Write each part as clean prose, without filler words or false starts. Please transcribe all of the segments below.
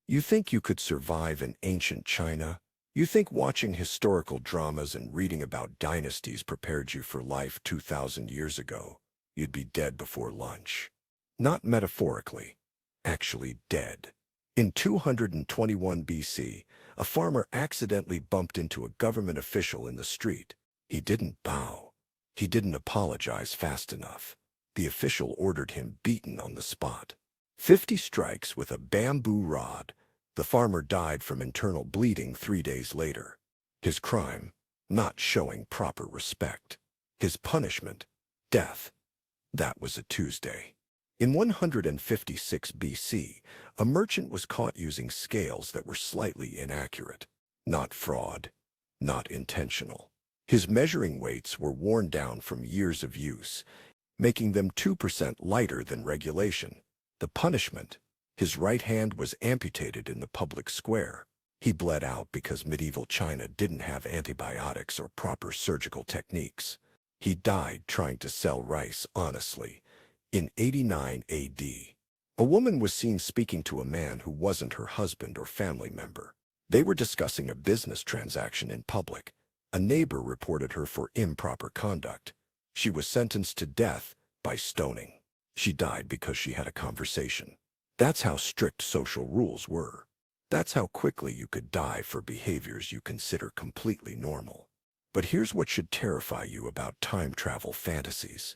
You think you could survive in ancient China? You think watching historical dramas and reading about dynasties prepared you for life 2,000 years ago? You'd be dead before lunch. Not metaphorically, actually dead. In 221 BC, a farmer accidentally bumped into a government official in the street. He didn't bow. He didn't apologize fast enough. The official ordered him beaten on the spot. 50 strikes with a bamboo rod. The farmer died from internal bleeding 3 days later. His crime? Not showing proper respect. His punishment? Death. That was a Tuesday. In 156 BC, a merchant was caught using scales that were slightly inaccurate. Not fraud. Not intentional. His measuring weights were worn down from years of use, making them 2% lighter than regulation. The punishment? His right hand was amputated in the public square. He bled out because medieval China didn't have antibiotics or proper surgical techniques. He died trying to sell rice honestly. In 89 AD, a woman was seen speaking to a man who wasn't her husband or family member. They were discussing a business transaction in public. A neighbor reported her for improper conduct. She was sentenced to death by stoning. She died because she had a conversation. That's how strict social rules were. That's how quickly you could die for behaviors you consider completely normal. But here's what should terrify you about time travel fantasies.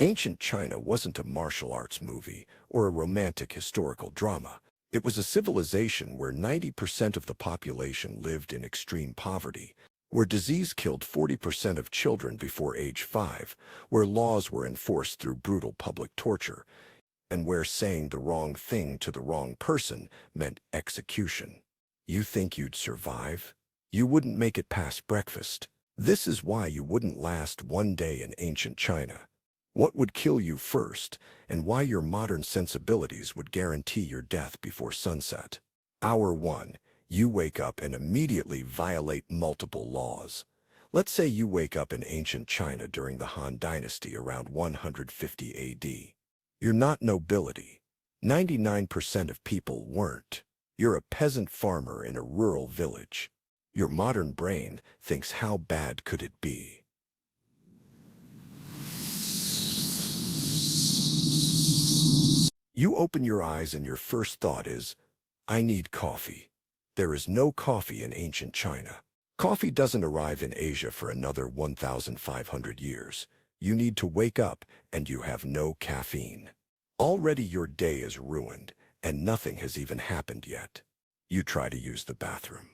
Ancient China wasn't a martial arts movie or a romantic historical drama. It was a civilization where 90% of the population lived in extreme poverty, where disease killed 40% of children before age 5, where laws were enforced through brutal public torture, and where saying the wrong thing to the wrong person meant execution. You think you'd survive? You wouldn't make it past breakfast. This is why you wouldn't last one day in ancient China. What would kill you first, and why your modern sensibilities would guarantee your death before sunset. Hour 1. You wake up and immediately violate multiple laws. Let's say you wake up in ancient China during the Han Dynasty around 150 AD. You're not nobility. 99% of people weren't. You're a peasant farmer in a rural village. Your modern brain thinks, how bad could it be? You open your eyes and your first thought is, I need coffee. There is no coffee in ancient China. Coffee doesn't arrive in Asia for another 1,500 years. You need to wake up and you have no caffeine. Already your day is ruined and nothing has even happened yet. You try to use the bathroom.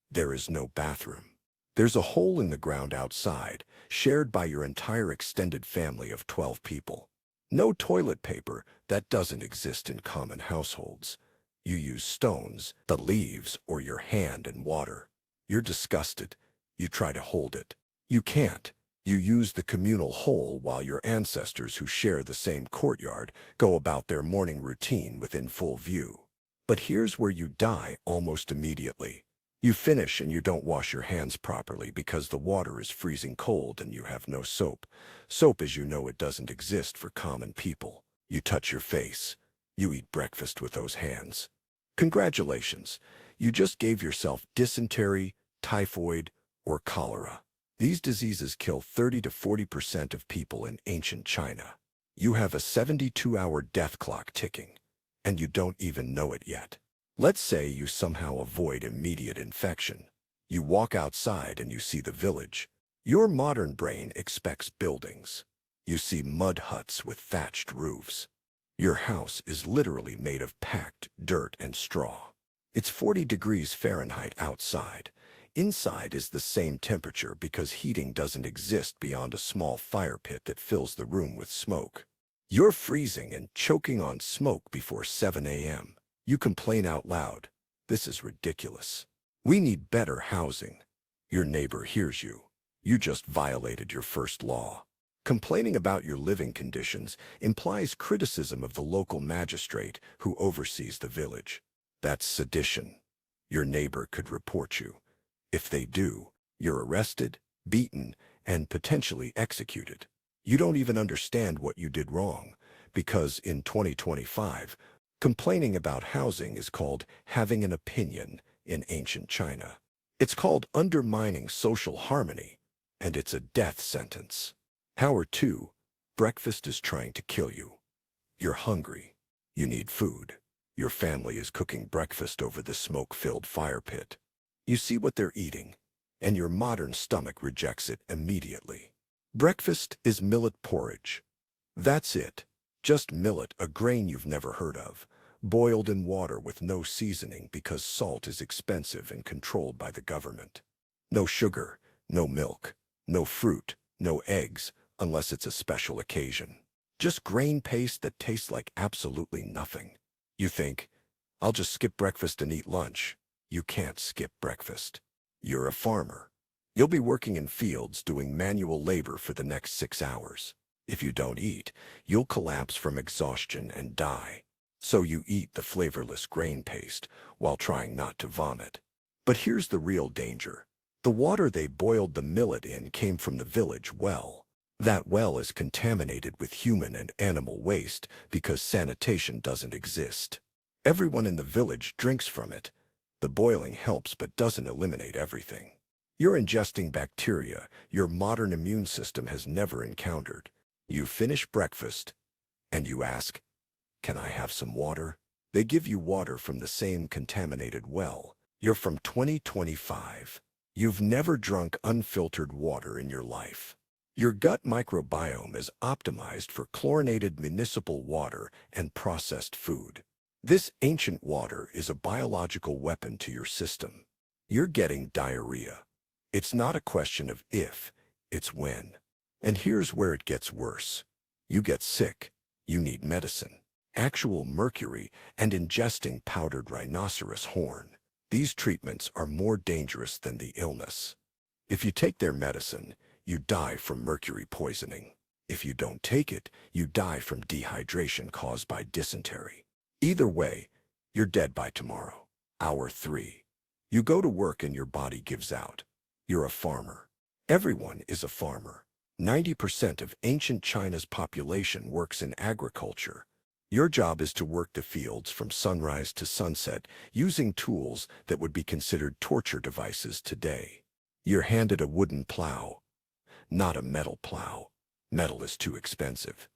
There is no bathroom. There's a hole in the ground outside, shared by your entire extended family of 12 people. No toilet paper, that doesn't exist in common households. You use stones, the leaves, or your hand and water. You're disgusted. You try to hold it. You can't. You use the communal hole while your ancestors who share the same courtyard go about their morning routine within full view. But here's where you die almost immediately. You finish and you don't wash your hands properly because the water is freezing cold and you have no soap. Soap, as you know, it doesn't exist for common people. You touch your face. You eat breakfast with those hands. Congratulations. You just gave yourself dysentery, typhoid, or cholera. These diseases kill 30 to 40% of people in ancient China. You have a 72-hour death clock ticking, and you don't even know it yet. Let's say you somehow avoid immediate infection. You walk outside and you see the village. Your modern brain expects buildings. You see mud huts with thatched roofs. Your house is literally made of packed dirt and straw. It's 40 degrees Fahrenheit outside. Inside is the same temperature because heating doesn't exist beyond a small fire pit that fills the room with smoke. You're freezing and choking on smoke before 7 a.m. You complain out loud. This is ridiculous. We need better housing. Your neighbor hears you. You just violated your first law. Complaining about your living conditions implies criticism of the local magistrate who oversees the village. That's sedition. Your neighbor could report you. If they do, you're arrested, beaten, and potentially executed. You don't even understand what you did wrong, because in 2025, Complaining about housing is called having an opinion in ancient China. It's called undermining social harmony, and it's a death sentence. Howard 2, breakfast is trying to kill you. You're hungry. You need food. Your family is cooking breakfast over the smoke-filled fire pit. You see what they're eating, and your modern stomach rejects it immediately. Breakfast is millet porridge. That's it. Just millet, a grain you've never heard of, boiled in water with no seasoning because salt is expensive and controlled by the government. No sugar, no milk, no fruit, no eggs, unless it's a special occasion. Just grain paste that tastes like absolutely nothing. You think, I'll just skip breakfast and eat lunch. You can't skip breakfast. You're a farmer. You'll be working in fields doing manual labor for the next 6 hours. If you don't eat, you'll collapse from exhaustion and die. So you eat the flavorless grain paste while trying not to vomit. But here's the real danger. The water they boiled the millet in came from the village well. That well is contaminated with human and animal waste because sanitation doesn't exist. Everyone in the village drinks from it. The boiling helps but doesn't eliminate everything. You're ingesting bacteria your modern immune system has never encountered. You finish breakfast, and you ask, "Can I have some water?" They give you water from the same contaminated well. You're from 2025. You've never drunk unfiltered water in your life. Your gut microbiome is optimized for chlorinated municipal water and processed food. This ancient water is a biological weapon to your system. You're getting diarrhea. It's not a question of if, it's when. And here's where it gets worse. You get sick. You need medicine. Actual mercury and ingesting powdered rhinoceros horn. These treatments are more dangerous than the illness. If you take their medicine, you die from mercury poisoning. If you don't take it, you die from dehydration caused by dysentery. Either way, you're dead by tomorrow. Hour 3. You go to work and your body gives out. You're a farmer. Everyone is a farmer. 90% of ancient China's population works in agriculture. Your job is to work the fields from sunrise to sunset using tools that would be considered torture devices today. You're handed a wooden plow, not a metal plow. Metal is too expensive.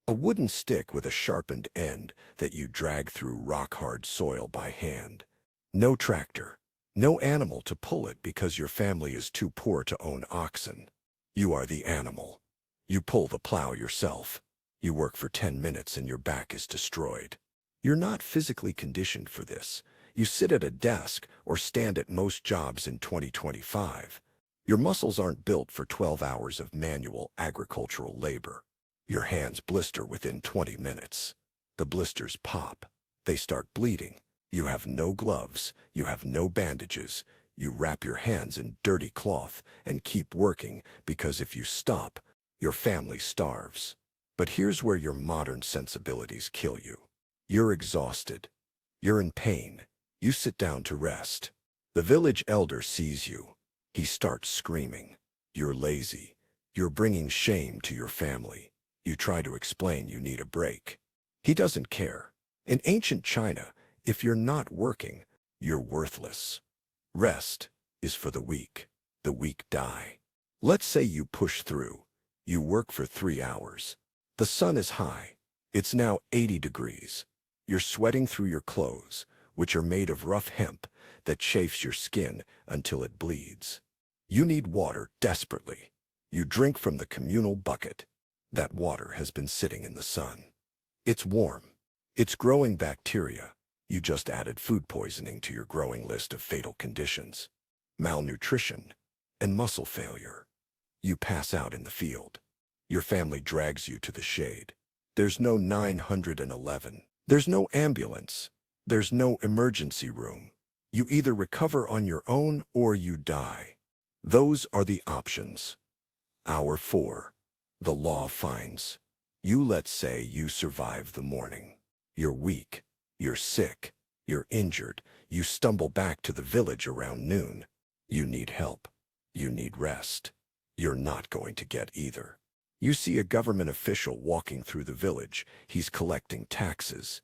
A wooden stick with a sharpened end that you drag through rock-hard soil by hand. No tractor, no animal to pull it because your family is too poor to own oxen. You are the animal. You pull the plow yourself. You work for 10 minutes and your back is destroyed. You're not physically conditioned for this. You sit at a desk or stand at most jobs in 2025. Your muscles aren't built for 12 hours of manual agricultural labor. Your hands blister within 20 minutes. The blisters pop. They start bleeding. You have no gloves. You have no bandages. You wrap your hands in dirty cloth and keep working because if you stop, your family starves. But here's where your modern sensibilities kill you. You're exhausted. You're in pain. You sit down to rest. The village elder sees you. He starts screaming. You're lazy. You're bringing shame to your family. You try to explain you need a break. He doesn't care. In ancient China, if you're not working, you're worthless. Rest is for the weak. The weak die. Let's say you push through. You work for 3 hours. The sun is high. It's now 80 degrees. You're sweating through your clothes, which are made of rough hemp that chafes your skin until it bleeds. You need water desperately. You drink from the communal bucket. That water has been sitting in the sun. It's warm. It's growing bacteria. You just added food poisoning to your growing list of fatal conditions. Malnutrition and muscle failure. You pass out in the field. Your family drags you to the shade. There's no 911. There's no ambulance. There's no emergency room. You either recover on your own or you die. Those are the options. Hour 4. The law finds. You, let's say you survive the morning. You're weak. You're sick. You're injured. You stumble back to the village around noon. You need help. You need rest. You're not going to get either. You see a government official walking through the village. He's collecting taxes.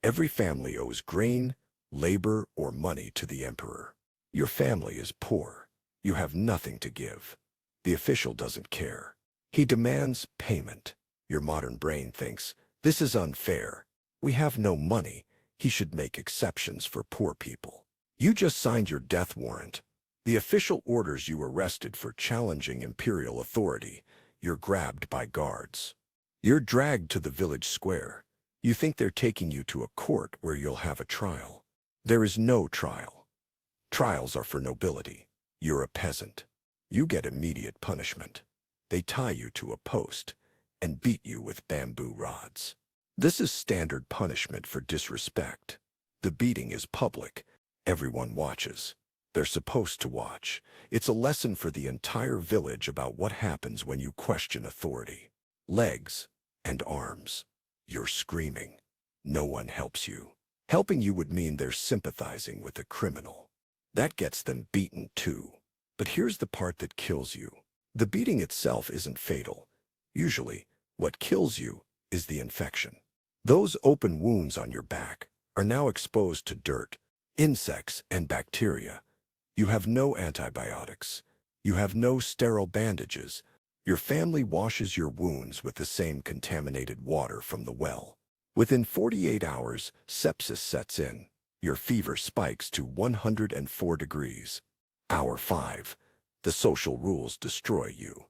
Every family owes grain, labor, or money to the emperor. Your family is poor. You have nothing to give. The official doesn't care. He demands payment. Your modern brain thinks, this is unfair. We have no money. He should make exceptions for poor people. You just signed your death warrant. The official orders you arrested for challenging imperial authority. You're grabbed by guards. You're dragged to the village square. You think they're taking you to a court where you'll have a trial. There is no trial. Trials are for nobility. You're a peasant. You get immediate punishment. They tie you to a post and beat you with bamboo rods. This is standard punishment for disrespect. The beating is public. Everyone watches. They're supposed to watch. It's a lesson for the entire village about what happens when you question authority. Legs and arms. You're screaming. No one helps you. Helping you would mean they're sympathizing with a criminal. That gets them beaten too. But here's the part that kills you. The beating itself isn't fatal. Usually, what kills you is the infection. Those open wounds on your back are now exposed to dirt, insects, and bacteria. You have no antibiotics. You have no sterile bandages. Your family washes your wounds with the same contaminated water from the well. Within 48 hours, sepsis sets in. Your fever spikes to 104 degrees. Hour 5. The social rules destroy you.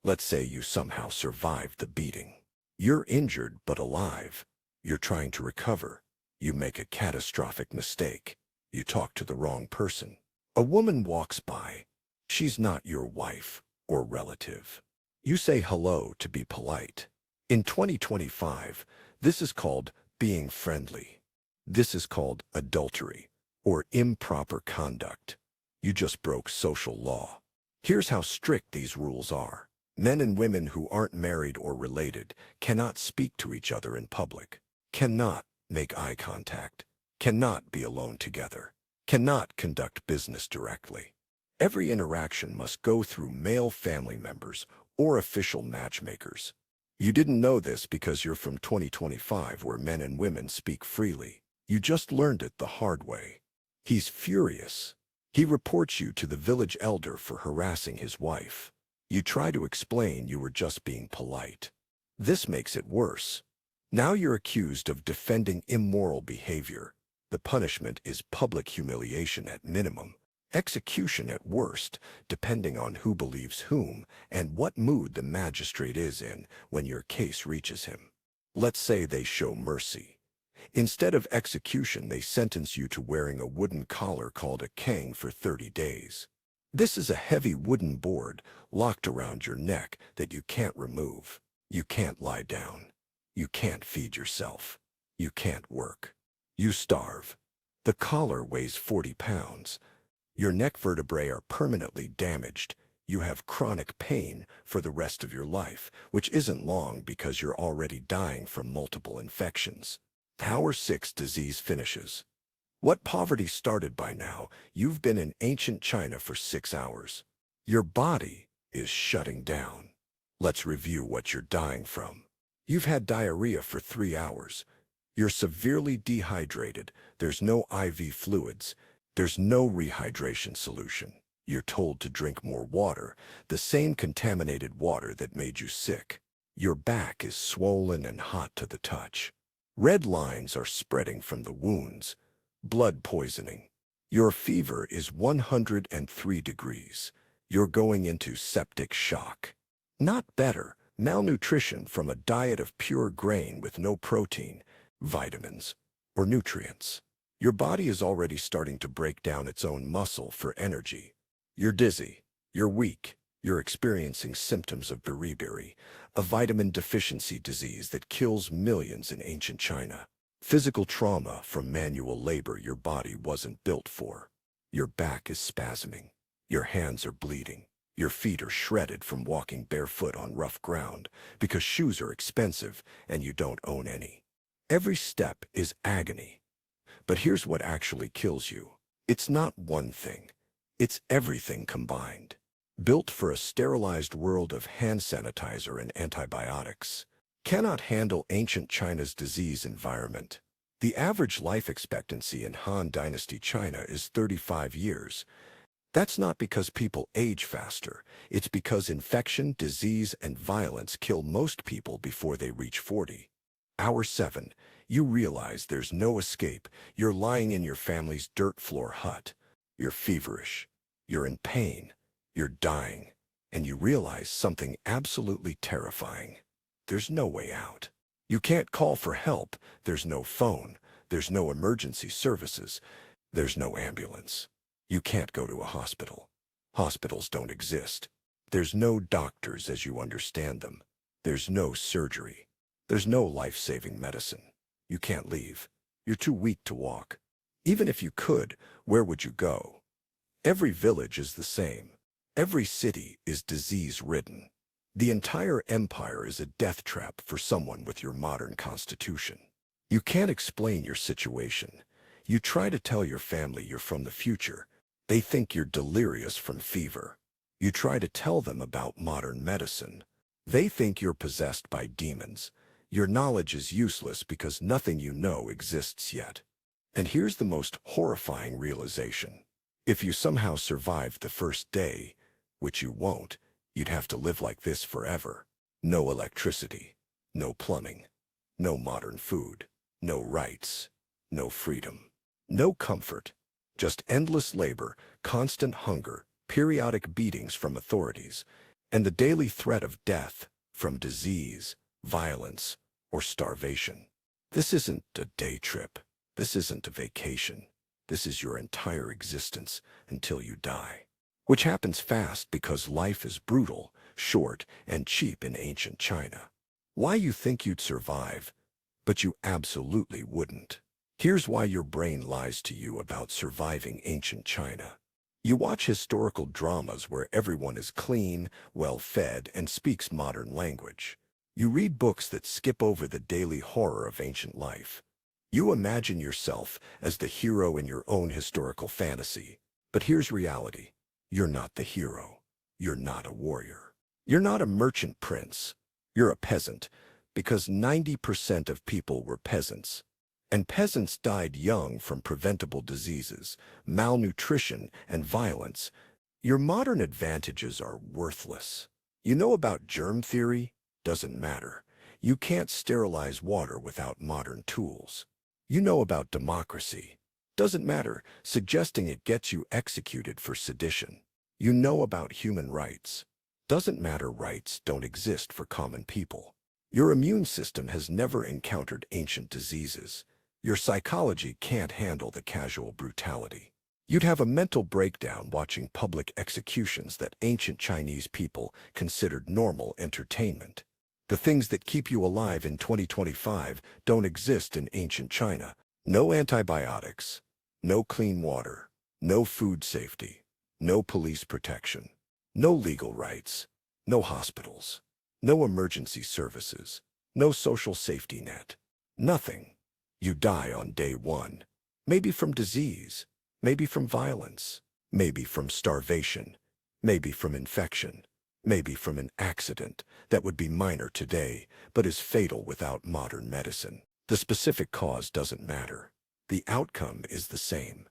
Let's say you somehow survived the beating. You're injured but alive. You're trying to recover. You make a catastrophic mistake. You talk to the wrong person. A woman walks by. She's not your wife or relative. You say hello to be polite. In 2025, this is called being friendly. This is called adultery or improper conduct. You just broke social law. Here's how strict these rules are. Men and women who aren't married or related cannot speak to each other in public, cannot make eye contact, cannot be alone together, cannot conduct business directly. Every interaction must go through male family members or official matchmakers. You didn't know this because you're from 2025 where men and women speak freely. You just learned it the hard way. He's furious. He reports you to the village elder for harassing his wife. You try to explain you were just being polite. This makes it worse. Now you're accused of defending immoral behavior. The punishment is public humiliation at minimum, execution at worst, depending on who believes whom and what mood the magistrate is in when your case reaches him. Let's say they show mercy. Instead of execution, they sentence you to wearing a wooden collar called a kang for 30 days. This is a heavy wooden board locked around your neck that you can't remove. You can't lie down. You can't feed yourself. You can't work. You starve. The collar weighs 40 pounds. Your neck vertebrae are permanently damaged. You have chronic pain for the rest of your life, which isn't long because you're already dying from multiple infections. Hour 6 disease finishes. What poverty started by now, you've been in ancient China for 6 hours. Your body is shutting down. Let's review what you're dying from. You've had diarrhea for 3 hours. You're severely dehydrated. There's no IV fluids. There's no rehydration solution. You're told to drink more water, the same contaminated water that made you sick. Your back is swollen and hot to the touch. Red lines are spreading from the wounds. Blood poisoning. Your fever is 103 degrees. You're going into septic shock. Not better, malnutrition from a diet of pure grain with no protein, vitamins, or nutrients. Your body is already starting to break down its own muscle for energy. You're dizzy. You're weak. You're experiencing symptoms of beriberi, a vitamin deficiency disease that kills millions in ancient China. Physical trauma from manual labor your body wasn't built for. Your back is spasming. Your hands are bleeding. Your feet are shredded from walking barefoot on rough ground because shoes are expensive and you don't own any. Every step is agony. But here's what actually kills you. It's not one thing. It's everything combined. Built for a sterilized world of hand sanitizer and antibiotics. Cannot handle ancient China's disease environment. The average life expectancy in Han Dynasty China is 35 years. That's not because people age faster. It's because infection, disease, and violence kill most people before they reach 40. Hour 7. You realize there's no escape. You're lying in your family's dirt floor hut. You're feverish. You're in pain. You're dying. And you realize something absolutely terrifying. There's no way out. You can't call for help. There's no phone. There's no emergency services. There's no ambulance. You can't go to a hospital. Hospitals don't exist. There's no doctors as you understand them. There's no surgery. There's no life-saving medicine. You can't leave. You're too weak to walk. Even if you could, where would you go? Every village is the same. Every city is disease-ridden. The entire empire is a death trap for someone with your modern constitution. You can't explain your situation. You try to tell your family you're from the future. They think you're delirious from fever. You try to tell them about modern medicine. They think you're possessed by demons. Your knowledge is useless because nothing you know exists yet. And here's the most horrifying realization. If you somehow survived the first day, which you won't, you'd have to live like this forever. No electricity, no plumbing, no modern food, no rights, no freedom, no comfort. Just endless labor, constant hunger, periodic beatings from authorities, and the daily threat of death from disease, violence, or starvation. This isn't a day trip. This isn't a vacation. This is your entire existence until you die. Which happens fast because life is brutal, short, and cheap in ancient China. Why you think you'd survive, but you absolutely wouldn't. Here's why your brain lies to you about surviving ancient China. You watch historical dramas where everyone is clean, well-fed, and speaks modern language. You read books that skip over the daily horror of ancient life. You imagine yourself as the hero in your own historical fantasy. But here's reality. You're not the hero. You're not a warrior. You're not a merchant prince. You're a peasant, because 90% of people were peasants. And peasants died young from preventable diseases, malnutrition, and violence. Your modern advantages are worthless. You know about germ theory? Doesn't matter. You can't sterilize water without modern tools. You know about democracy? Doesn't matter, suggesting it gets you executed for sedition. You know about human rights? Doesn't matter, rights don't exist for common people. Your immune system has never encountered ancient diseases. Your psychology can't handle the casual brutality. You'd have a mental breakdown watching public executions that ancient Chinese people considered normal entertainment. The things that keep you alive in 2025 don't exist in ancient China. No antibiotics, no clean water, no food safety, no police protection, no legal rights, no hospitals, no emergency services, no social safety net. Nothing. You die on day one. Maybe from disease, maybe from violence, maybe from starvation, maybe from infection, maybe from an accident that would be minor today, but is fatal without modern medicine. The specific cause doesn't matter. The outcome is the same.